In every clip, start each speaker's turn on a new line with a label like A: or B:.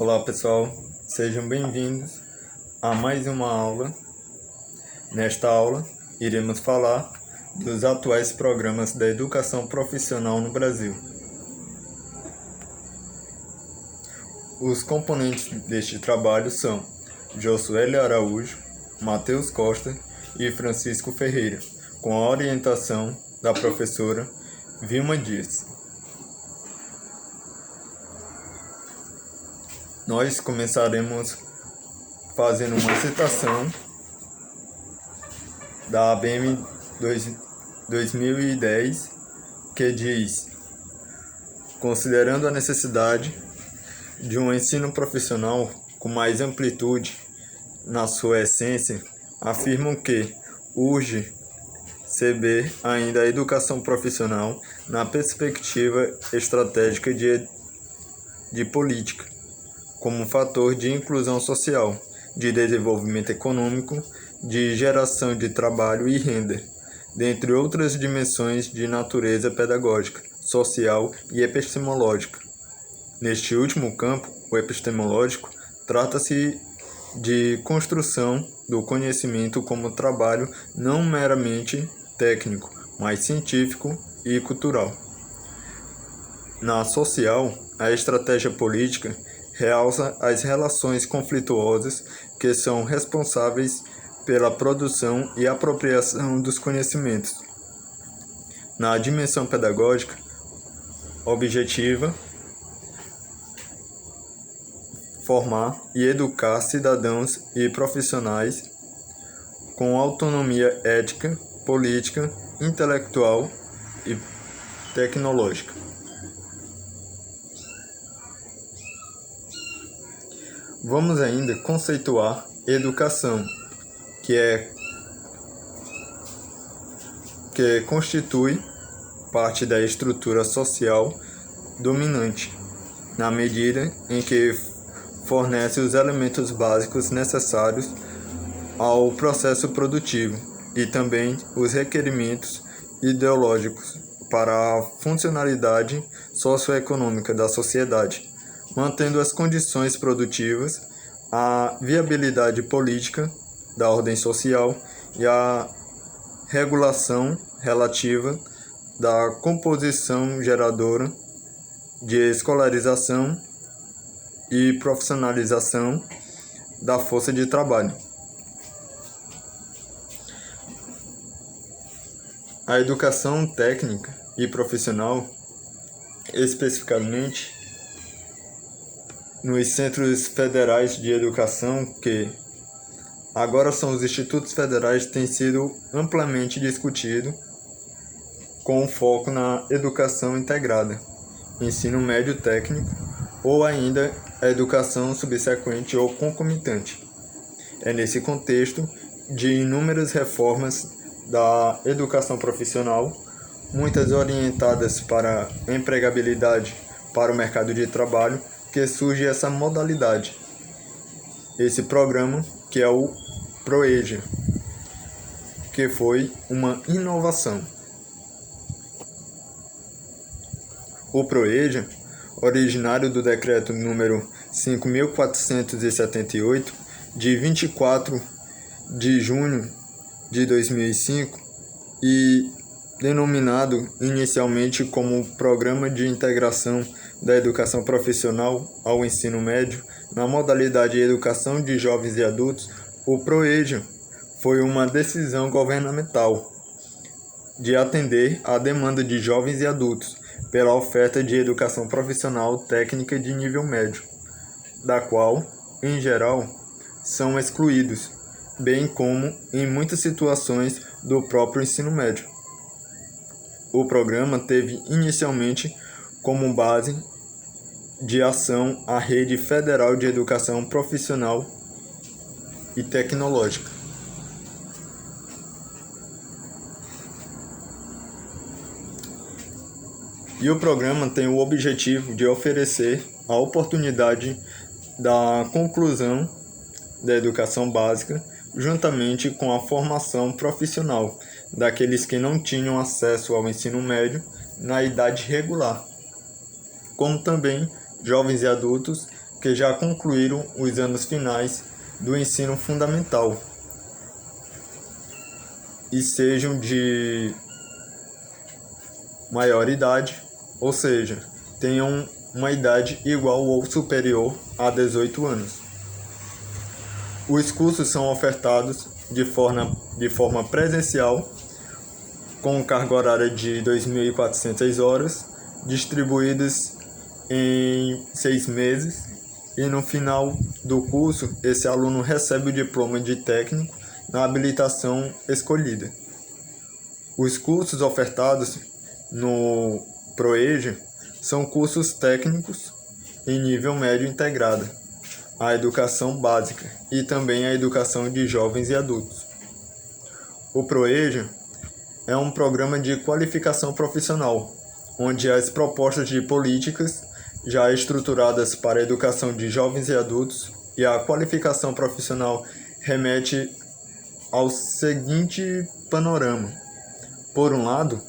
A: Olá pessoal, sejam bem-vindos a mais uma aula. Nesta aula, iremos falar dos atuais programas da educação profissional no Brasil. Os componentes deste trabalho são Josuele Araújo, Matheus Costa e Francisco Ferreira, com a orientação da professora Vilma Dias. Nós começaremos fazendo uma citação da ABM 2010, que diz: considerando a necessidade de um ensino profissional com mais amplitude na sua essência, afirmam que urge saber ainda a educação profissional na perspectiva estratégica de política, como fator de inclusão social, de desenvolvimento econômico, de geração de trabalho e renda, dentre outras dimensões de natureza pedagógica, social e epistemológica. Neste último campo, o epistemológico, trata-se de construção do conhecimento como trabalho não meramente técnico, mas científico e cultural. Na social, a estratégia política realça as relações conflituosas que são responsáveis pela produção e apropriação dos conhecimentos. Na dimensão pedagógica, objetiva, formar e educar cidadãos e profissionais com autonomia ética, política, intelectual e tecnológica. Vamos ainda conceituar educação, que constitui parte da estrutura social dominante, na medida em que fornece os elementos básicos necessários ao processo produtivo e também os requerimentos ideológicos para a funcionalidade socioeconômica da sociedade, mantendo as condições produtivas, a viabilidade política da ordem social e a regulação relativa da composição geradora de escolarização e profissionalização da força de trabalho. A educação técnica e profissional, especificamente nos Centros Federais de Educação, que agora são os Institutos Federais, tem sido amplamente discutido com foco na educação integrada, ensino médio técnico ou ainda a educação subsequente ou concomitante. É nesse contexto de inúmeras reformas da educação profissional, muitas orientadas para a empregabilidade para o mercado de trabalho, que surge essa modalidade, esse programa que é o ProEja, que foi uma inovação. O ProEja, originário do decreto número 5.478, de 24 de junho de 2005, e denominado inicialmente como Programa de Integração da Educação Profissional ao Ensino Médio, na modalidade Educação de Jovens e Adultos, o ProEja foi uma decisão governamental de atender à demanda de jovens e adultos pela oferta de educação profissional técnica de nível médio, da qual, em geral, são excluídos, bem como em muitas situações do próprio ensino médio. O programa teve inicialmente como base de ação a Rede Federal de Educação Profissional e Tecnológica. E o programa tem o objetivo de oferecer a oportunidade da conclusão da educação básica, juntamente com a formação profissional daqueles que não tinham acesso ao ensino médio na idade regular, como também jovens e adultos que já concluíram os anos finais do ensino fundamental e sejam de maior idade, ou seja, tenham uma idade igual ou superior a 18 anos. Os cursos são ofertados de forma presencial, com carga horária de 2.400 horas, distribuídas em 6 meses, e no final do curso, esse aluno recebe o diploma de técnico na habilitação escolhida. Os cursos ofertados no ProEja são cursos técnicos em nível médio integrado, a educação básica e também a educação de jovens e adultos. O ProEja é um programa de qualificação profissional, onde as propostas de políticas já estruturadas para a educação de jovens e adultos e a qualificação profissional remete ao seguinte panorama. Por um lado,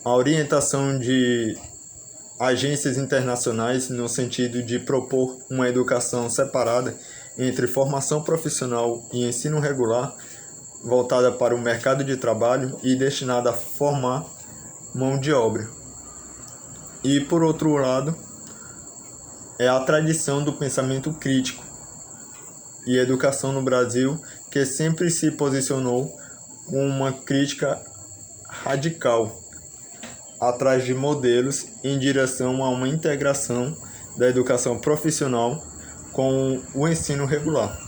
A: a orientação de agências internacionais no sentido de propor uma educação separada entre formação profissional e ensino regular, voltada para o mercado de trabalho e destinada a formar mão de obra. E, por outro lado, é a tradição do pensamento crítico e educação no Brasil, que sempre se posicionou com uma crítica radical atrás de modelos em direção a uma integração da educação profissional com o ensino regular.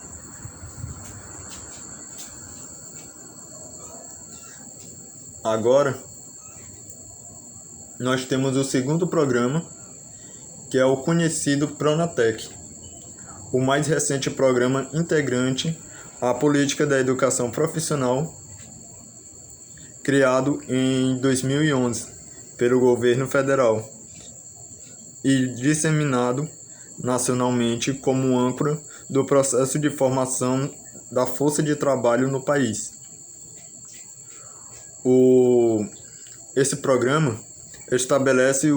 A: Agora, nós temos o segundo programa, que é o conhecido Pronatec, o mais recente programa integrante à política da educação profissional, criado em 2011 pelo governo federal e disseminado nacionalmente como âncora do processo de formação da força de trabalho no país. Esse programa estabelece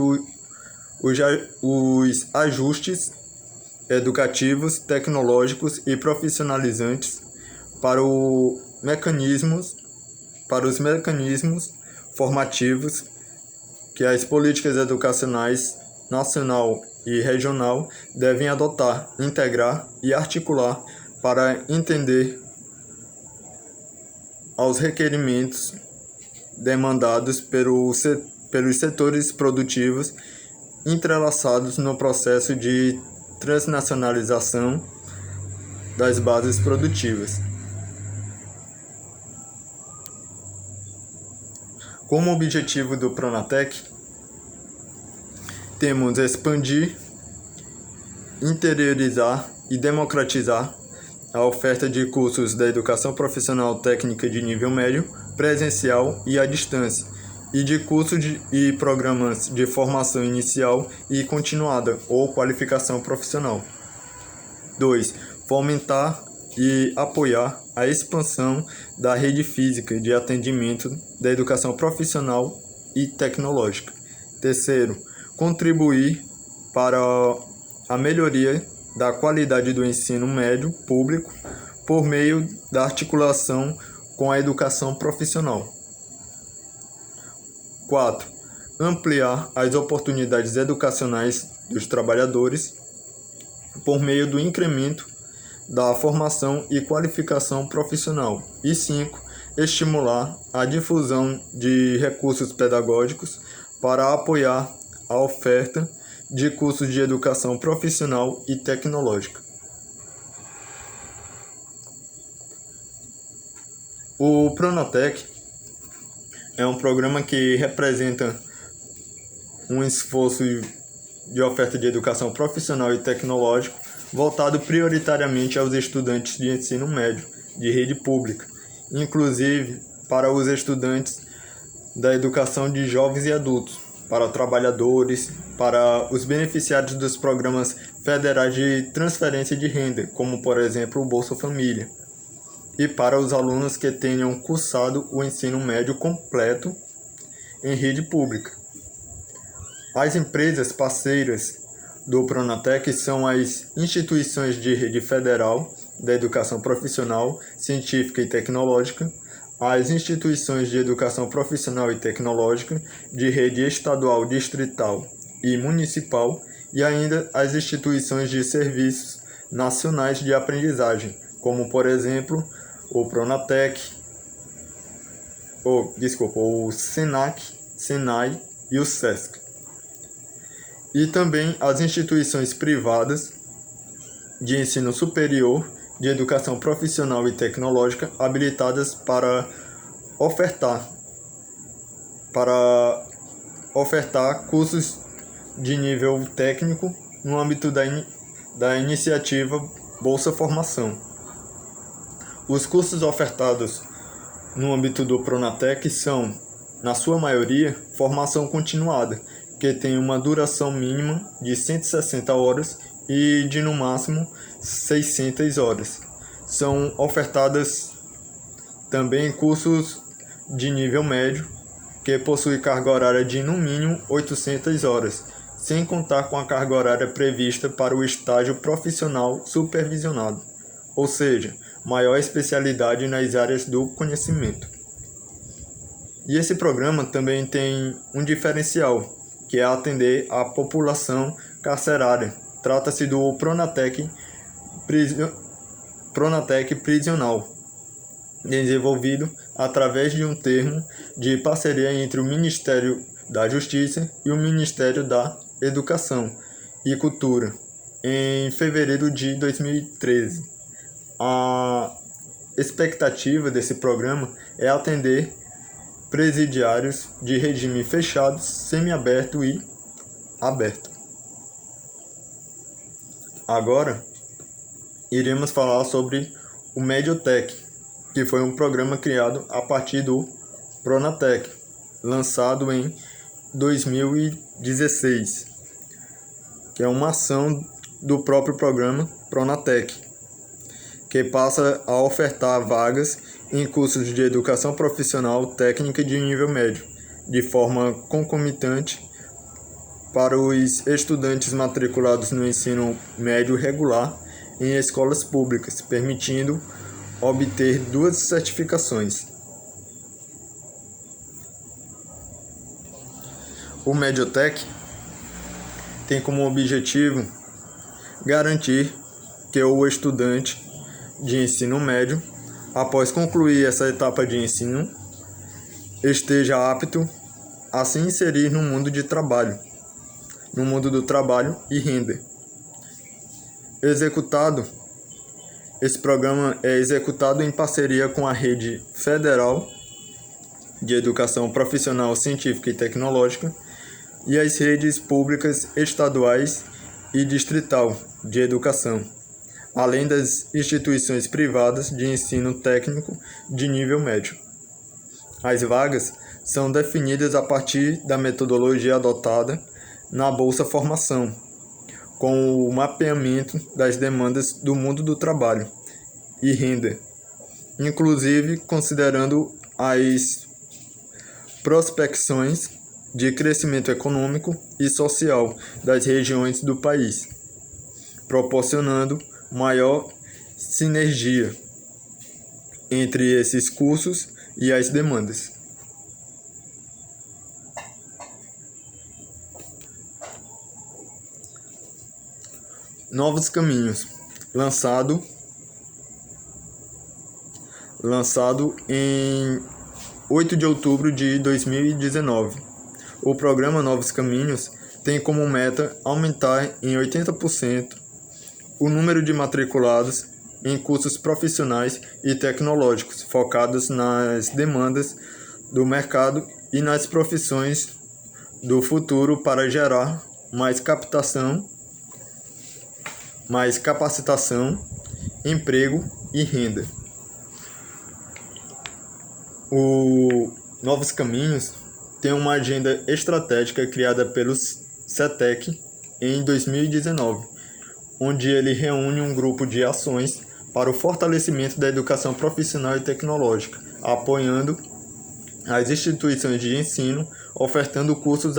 A: os ajustes educativos, tecnológicos e profissionalizantes para os mecanismos formativos que as políticas educacionais nacional e regional devem adotar, integrar e articular para entender aos requerimentos demandados pelos setores produtivos entrelaçados no processo de transnacionalização das bases produtivas. Como objetivo do Pronatec, temos expandir, interiorizar e democratizar a oferta de cursos da educação profissional técnica de nível médio, presencial e à distância, e de cursos e programas de formação inicial e continuada ou qualificação profissional. 2. Fomentar e apoiar a expansão da rede física de atendimento da educação profissional e tecnológica. 3. Contribuir para a melhoria da qualidade do ensino médio público por meio da articulação com a educação profissional. 4. Ampliar as oportunidades educacionais dos trabalhadores por meio do incremento da formação e qualificação profissional. E 5. Estimular a difusão de recursos pedagógicos para apoiar a oferta de cursos de educação profissional e tecnológica. O Pronatec é um programa que representa um esforço de oferta de educação profissional e tecnológico voltado prioritariamente aos estudantes de ensino médio de rede pública, inclusive para os estudantes da educação de jovens e adultos, para trabalhadores, para os beneficiários dos programas federais de transferência de renda, como por exemplo o Bolsa Família, e para os alunos que tenham cursado o ensino médio completo em rede pública. As empresas parceiras do Pronatec são as instituições de rede federal da educação profissional, científica e tecnológica, as instituições de educação profissional e tecnológica de rede estadual, distrital e municipal, e ainda as instituições de serviços nacionais de aprendizagem, como, por exemplo, o Pronatec, o SENAC, SENAI e o SESC. E também as instituições privadas de ensino superior, de educação profissional e tecnológica habilitadas para ofertar cursos de nível técnico no âmbito da iniciativa Bolsa Formação. Os cursos ofertados no âmbito do Pronatec são, na sua maioria, formação continuada, que tem uma duração mínima de 160 horas e de, no máximo, 600 horas. São ofertadas também cursos de nível médio, que possui carga horária de, no mínimo, 800 horas, sem contar com a carga horária prevista para o estágio profissional supervisionado, ou seja, maior especialidade nas áreas do conhecimento. E esse programa também tem um diferencial, que é atender a população carcerária. Trata-se do Pronatec Prisional, desenvolvido através de um termo de parceria entre o Ministério da Justiça e o Ministério da Educação e Cultura, em fevereiro de 2013. A expectativa desse programa é atender presidiários de regime fechado, semiaberto e aberto. Agora, iremos falar sobre o Mediotec, que foi um programa criado a partir do Pronatec, lançado em 2016, que é uma ação do próprio programa Pronatec, que passa a ofertar vagas em cursos de educação profissional técnica de nível médio, de forma concomitante para os estudantes matriculados no ensino médio regular em escolas públicas, permitindo obter 2 certificações. O Mediotec tem como objetivo garantir que o estudante de ensino médio, após concluir essa etapa de ensino, esteja apto a se inserir no mundo do trabalho e renda. Esse programa é executado em parceria com a Rede Federal de Educação Profissional, Científica e Tecnológica e as redes públicas estaduais e distrital de educação, além das instituições privadas de ensino técnico de nível médio. As vagas são definidas a partir da metodologia adotada na Bolsa Formação, com o mapeamento das demandas do mundo do trabalho e renda, inclusive considerando as prospecções de crescimento econômico e social das regiões do país, proporcionando maior sinergia entre esses cursos e as demandas. Novos Caminhos, lançado em 8 de outubro de 2019. O programa Novos Caminhos tem como meta aumentar em 80% o número de matriculados em cursos profissionais e tecnológicos focados nas demandas do mercado e nas profissões do futuro para gerar mais capacitação, emprego e renda. O Novos Caminhos tem uma agenda estratégica criada pelo CETEC em 2019, onde ele reúne um grupo de ações para o fortalecimento da educação profissional e tecnológica, apoiando as instituições de ensino, ofertando cursos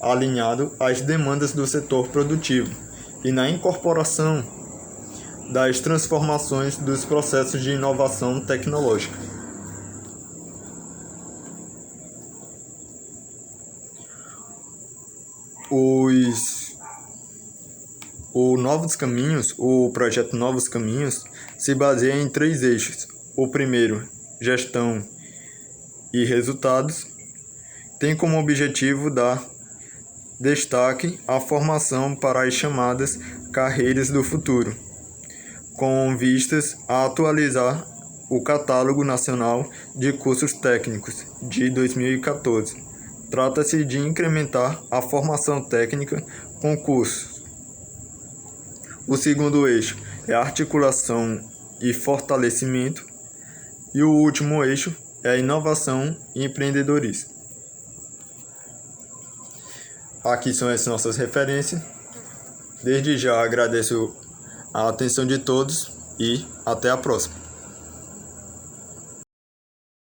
A: alinhado às demandas do setor produtivo e na incorporação das transformações dos processos de inovação tecnológica. O projeto Novos Caminhos se baseia em 3 eixos. O primeiro, gestão e resultados, tem como objetivo dar destaque à formação para as chamadas carreiras do futuro, com vistas a atualizar o Catálogo Nacional de Cursos Técnicos de 2014. Trata-se de incrementar a formação técnica com cursos. O segundo eixo é articulação e fortalecimento. E o último eixo é a inovação e empreendedorismo. Aqui são as nossas referências. Desde já agradeço a atenção de todos e até a próxima.